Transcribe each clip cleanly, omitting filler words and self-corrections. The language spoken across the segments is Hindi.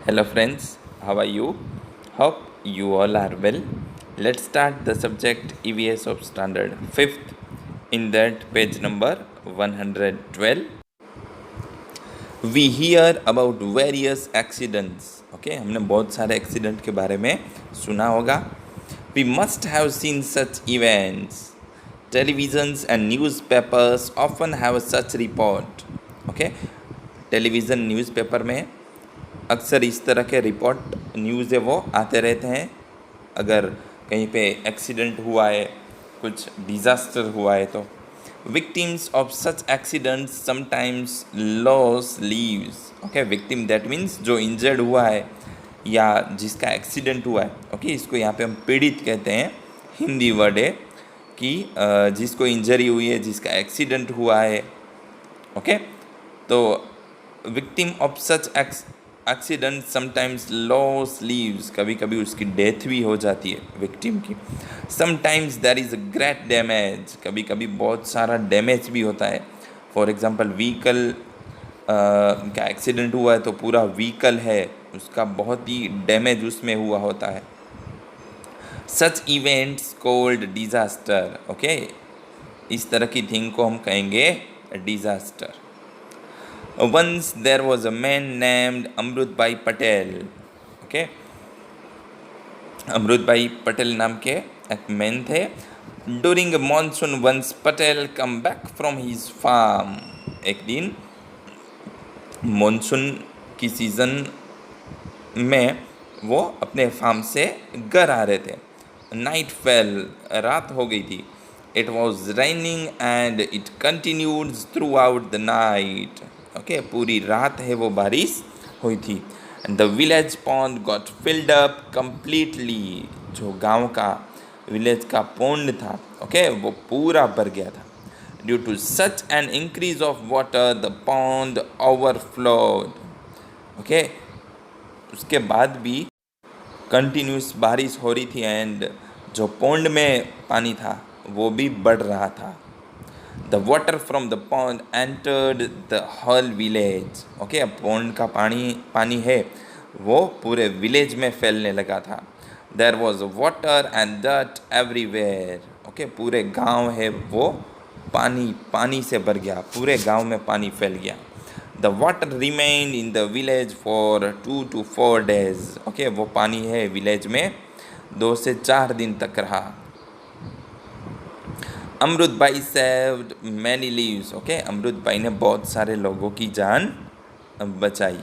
Hello friends, how are you? Hope you all are well. Let's start the subject EVS of standard 5th in that page number 112. We hear about various accidents. Okay, हमने बहुत सारे एक्सीडेंट के बारे में सुना होगा. We must have seen such events. Televisions and newspapers often have such report. Okay, television newspaper में अक्सर इस तरह के रिपोर्ट न्यूज़ है वो आते रहते हैं. अगर कहीं पे एक्सीडेंट हुआ है, कुछ डिज़ास्टर हुआ है तो victims of such accidents sometimes loss leaves. Okay, victim that means जो इंजर्ड हुआ है या जिसका एक्सीडेंट हुआ है. ओके, इसको यहाँ पे हम पीड़ित कहते हैं. हिंदी वर्ड है कि जिसको इंजरी हुई है, जिसका एक्सीडेंट हुआ है. ओके, तो victim of such accident sometimes loss leaves, कभी कभी उसकी डेथ भी हो जाती है विक्टिम की. Sometimes there is a great damage, कभी कभी बहुत सारा डैमेज भी होता है. फॉर एग्जांपल व्हीकल का एक्सीडेंट हुआ है तो पूरा व्हीकल है उसका बहुत ही डैमेज उसमें हुआ होता है. सच इवेंट्स कॉल्ड डिज़ास्टर. ओके, इस तरह की थिंग को हम कहेंगे disaster. Once there was a man named Amrut Bhai Patel. Okay, अमृत भाई पटेल नाम के एक मैन थे. During a monsoon once Patel come back from his farm. एक दिन मॉनसून की सीज़न में वो अपने फार्म से घर आ रहे थे. नाइट फेल, रात हो गई थी. It was raining and it continued throughout the night. Okay, पूरी रात है वो बारिश हुई थी. And the village pond got filled up completely. जो गांव का विलेज का पॉन्ड था, ओके, वो पूरा भर गया था. Due to such an increase of water the pond overflowed. Okay, उसके बाद भी कंटिन्यूस बारिश हो रही थी एंड जो पॉन्ड में पानी था वो भी बढ़ रहा था. The water from the pond entered the whole village. Okay, अब pond का पानी है वो पूरे विलेज में फैलने लगा था. There was water and dirt everywhere. Okay, पूरे गांव है वो पानी से भर गया, पूरे गांव में पानी फैल गया. The water remained in the village for 2 to 4 days. Okay, वो पानी है विलेज में 2 से 4 दिन तक रहा. Amrit bhai saved many lives. Okay, Amrit bhai ने बहुत सारे लोगों की जान बचाई.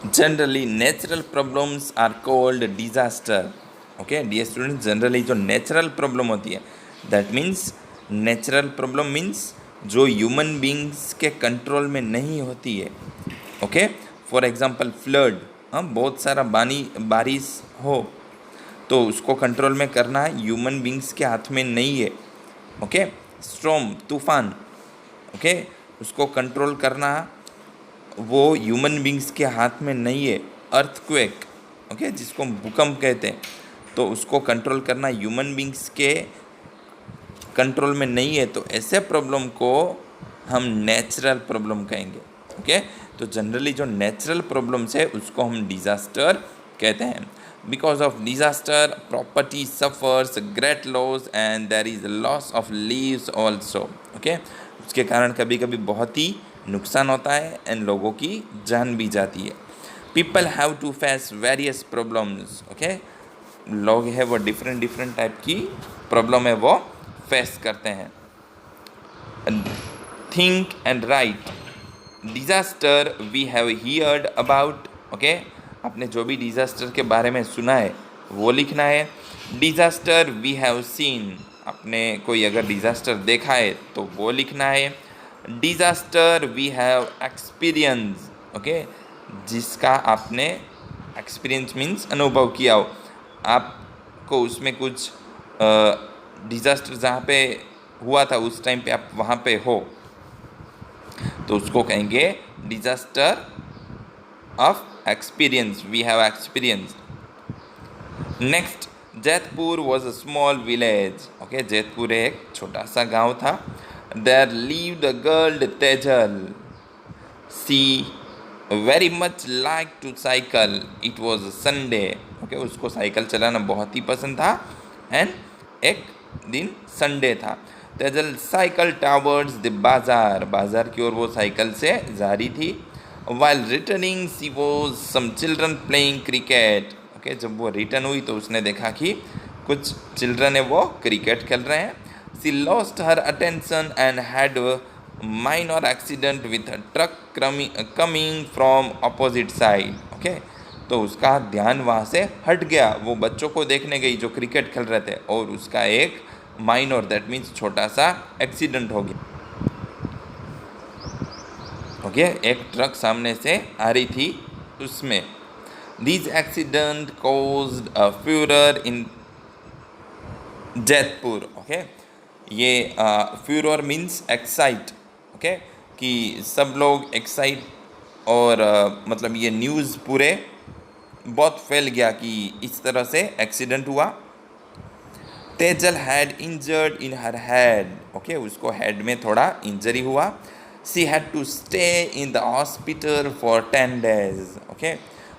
Generally natural problems are called disaster. Okay dear students, generally जो नेचुरल प्रॉब्लम होती है, that means natural problem means जो ह्यूमन बींग्स के कंट्रोल में नहीं होती है. ओके, फॉर एग्जांपल फ्लड, बहुत सारा बारिश हो तो उसको कंट्रोल में करना ह्यूमन बींग्स के हाथ में नहीं है. ओके, स्टॉर्म, तूफान, ओके, उसको कंट्रोल करना वो ह्यूमन बींग्स के हाथ में नहीं है. अर्थक्वेक, ओके, जिसको भूकंप कहते हैं, तो उसको कंट्रोल करना ह्यूमन बींग्स के कंट्रोल में नहीं है. तो ऐसे प्रॉब्लम को हम नेचुरल प्रॉब्लम कहेंगे. ओके, तो जनरली जो नेचुरल प्रॉब्लम्स है उसको हम डिज़ास्टर कहते हैं. Because of disaster, property suffers great loss and there is loss of leaves also. Okay, उसके कारण कभी कभी बहुत ही नुकसान होता है एंड लोगों की जान भी जाती है. People have to face various problems. Okay, लोग हैं वो डिफरेंट टाइप की प्रॉब्लम है वो फेस करते हैं. Think and write. Disaster we have heard about. Okay, आपने जो भी डिज़ास्टर के बारे में सुना है वो लिखना है. डिज़ास्टर वी हैव सीन, आपने कोई अगर डिज़ास्टर देखा है तो वो लिखना है. Disaster we have experience. Okay, जिसका आपने एक्सपीरियंस मीन्स अनुभव किया हो, आपको उसमें कुछ डिज़ास्टर जहाँ पे हुआ था उस टाइम पे आप वहाँ पे हो तो उसको कहेंगे disaster of experience. We have experienced. Next, Jaitpur was a small village. Okay, Jaitpur एक छोटा सा गांव था. There lived a girl Tejal. She very much like to cycle, it was Sunday. Okay, उसको साइकिल चलाना बहुत ही पसंद था एंड एक दिन संडे था। तेजल साइकिल टावर्ड्स द बाजार, बाजार की ओर वो साइकिल से जा रही थी। While returning she was some children playing cricket. Okay, जब वो रिटर्न हुई तो उसने देखा कि कुछ चिल्ड्रन है वो क्रिकेट खेल रहे हैं। She lost her attention and had minor accident with a truck coming from opposite side. Okay, तो उसका ध्यान वहाँ से हट गया, वो बच्चों को देखने गई जो क्रिकेट खेल रहे थे और उसका एक माइनर, दैट मीन्स छोटा सा एक्सीडेंट हो गया। ओके, एक ट्रक सामने से आ रही थी उसमें। This accident caused a Führer in Jaitpur. Okay, ये फ्यूरर मीन्स एक्साइट। ओके, कि सब लोग एक्साइट और मतलब ये न्यूज़ पूरे बहुत फैल गया कि इस तरह से एक्सीडेंट हुआ। Tejal had injured in her head. Okay, उसको हेड में थोड़ा इंजरी हुआ। She had to stay in the hospital for 10 days। Okay,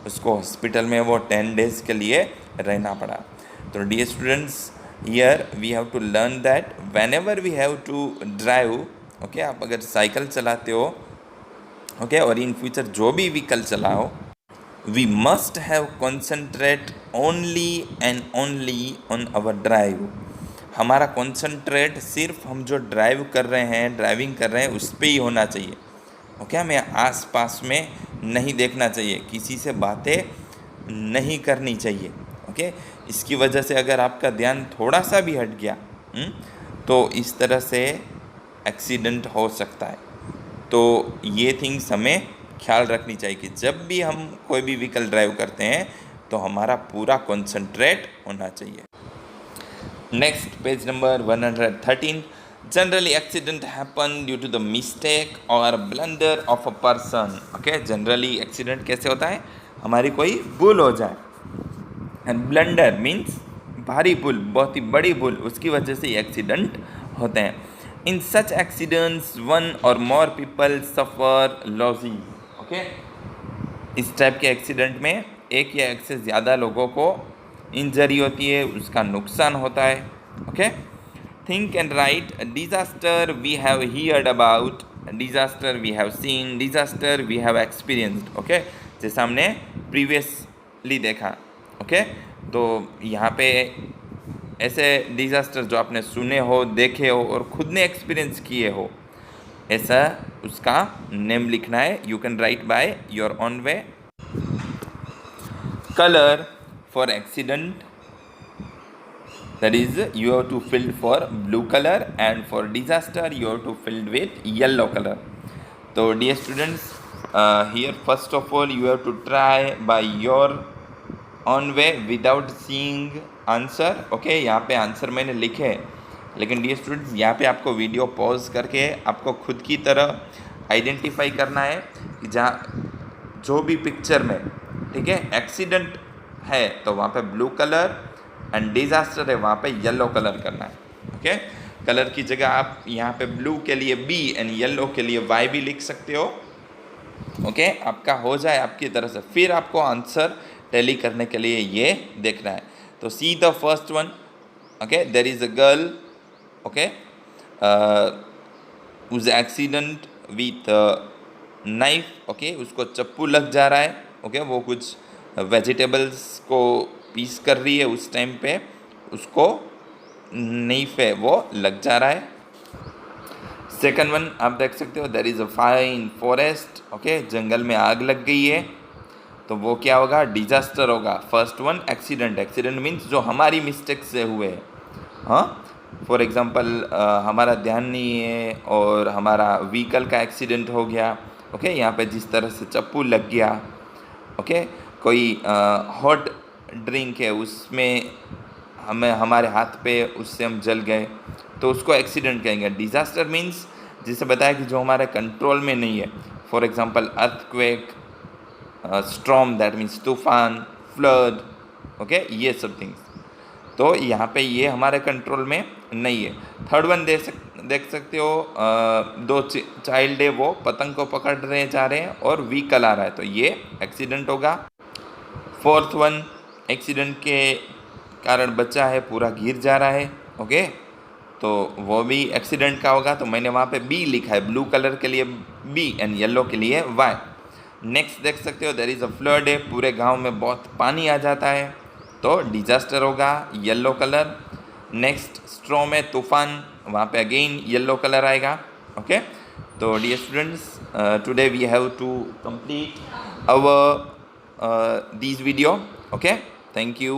उसको हॉस्पिटल में वो 10 days के लिए रहना पड़ा। तो dear students, here we have to learn that whenever we have to drive, okay, आप अगर साइकिल चलाते हो, ओके, और इन फ्यूचर जो भी व्हीकल चलाओ, we must have concentrate only and only on our drive। हमारा कॉन्सेंट्रेट सिर्फ हम जो ड्राइव कर रहे हैं, ड्राइविंग कर रहे हैं, उस पर ही होना चाहिए। ओके, हमें आस पास में नहीं देखना चाहिए, किसी से बातें नहीं करनी चाहिए। ओके, इसकी वजह से अगर आपका ध्यान थोड़ा सा भी हट गया तो इस तरह से एक्सीडेंट हो सकता है। तो ये थिंग्स हमें ख्याल रखनी चाहिए कि जब भी हम कोई भी व्हीकल ड्राइव करते हैं तो हमारा पूरा कॉन्सेंट्रेट होना चाहिए। Next, page number 113। Generally accident happen due to the mistake और blunder of a person. Okay, generally accident कैसे होता है, हमारी कोई भूल हो जाए, एंड ब्लंडर मीन्स भारी भूल, बहुत ही बड़ी भूल, उसकी वजह से एक्सीडेंट होते हैं। इन सच एक्सीडेंट्स वन और मोर पीपल सफ़र लॉसिंग। ओके, इस टाइप के एक्सीडेंट में एक या एक से ज़्यादा लोगों को इंजरी होती है, उसका नुकसान होता है। Okay, think and write. Disaster we have heard about, disaster we have seen, disaster we have experienced. Okay, जैसा हमने प्रीवियसली देखा। ओके, तो यहाँ पे ऐसे डिज़ास्टर जो आपने सुने हो, देखे हो और खुद ने एक्सपीरियंस किए हो, ऐसा उसका नेम लिखना है। You can write by your own way. Colour for accident, that is you have to fill for blue color, and for disaster you have to fill with yellow color. So dear students, here first of all you have to try by your own way without seeing answer. Okay, यहाँ पे आंसर मैंने लिखे हैं, लेकिन डियर स्टूडेंट्स यहाँ पे आपको वीडियो पॉज करके आपको खुद की तरह आइडेंटिफाई करना है कि जहाँ जो भी पिक्चर में, ठीक है, एक्सीडेंट है तो वहाँ पे ब्लू कलर एंड डिज़ास्टर है वहाँ पे येलो कलर करना है। ओके, कलर की जगह आप यहाँ पे ब्लू के लिए बी एंड येलो के लिए वाई भी लिख सकते हो। ओके, आपका हो जाए आपकी तरह से, फिर आपको आंसर टैली करने के लिए ये देखना है। तो see the first one. Okay, there is a girl, okay, उस एक्सीडेंट विथ नाइफ। ओके, उसको चप्पू लग जा रहा है। ओके, वो कुछ वेजिटेबल्स को पीस कर रही है, उस टाइम पे उसको नाइफ है वो लग जा रहा है। सेकंड वन आप देख सकते हो, there is a fire in forest. Okay, जंगल में आग लग गई है, तो वो क्या होगा, डिजास्टर होगा। First one accident, accident means जो हमारी मिस्टेक से हुए। हाँ, फॉर एग्जांपल हमारा ध्यान नहीं है और हमारा व्हीकल का एक्सीडेंट हो गया। ओके, यहाँ पे जिस तरह से चप्पू लग गया। ओके, कोई हॉट ड्रिंक है उसमें हमें हमारे हाथ पे उससे हम जल गए तो उसको एक्सीडेंट कहेंगे। डिज़ास्टर मीन्स जिसे बताया कि जो हमारे कंट्रोल में नहीं है, for example earthquake, storm, that means तूफान, फ्लड। ओके, ये सब थिंग्स, तो यहाँ पे ये हमारे कंट्रोल में नहीं है। थर्ड वन देख सकते हो दो चाइल्ड है वो पतंग को पकड़ रहे जा रहे हैं और व्हीकल आ रहा है, तो ये एक्सीडेंट होगा। फोर्थ वन, एक्सीडेंट के कारण बच्चा है पूरा गिर जा रहा है, ओके, तो वो भी एक्सीडेंट का होगा, तो मैंने वहाँ पे बी लिखा है, ब्लू कलर के लिए बी एंड येलो के लिए वाई। नेक्स्ट देख सकते हो देयर इज़ अ फ्लड है, पूरे गांव में बहुत पानी आ जाता है, तो डिजास्टर होगा, येलो कलर। नेक्स्ट स्ट्रॉ में तूफान, वहाँ पे अगेन येलो कलर आएगा, ओके। तो dear students, today we have to complete our these video, okay, thank you।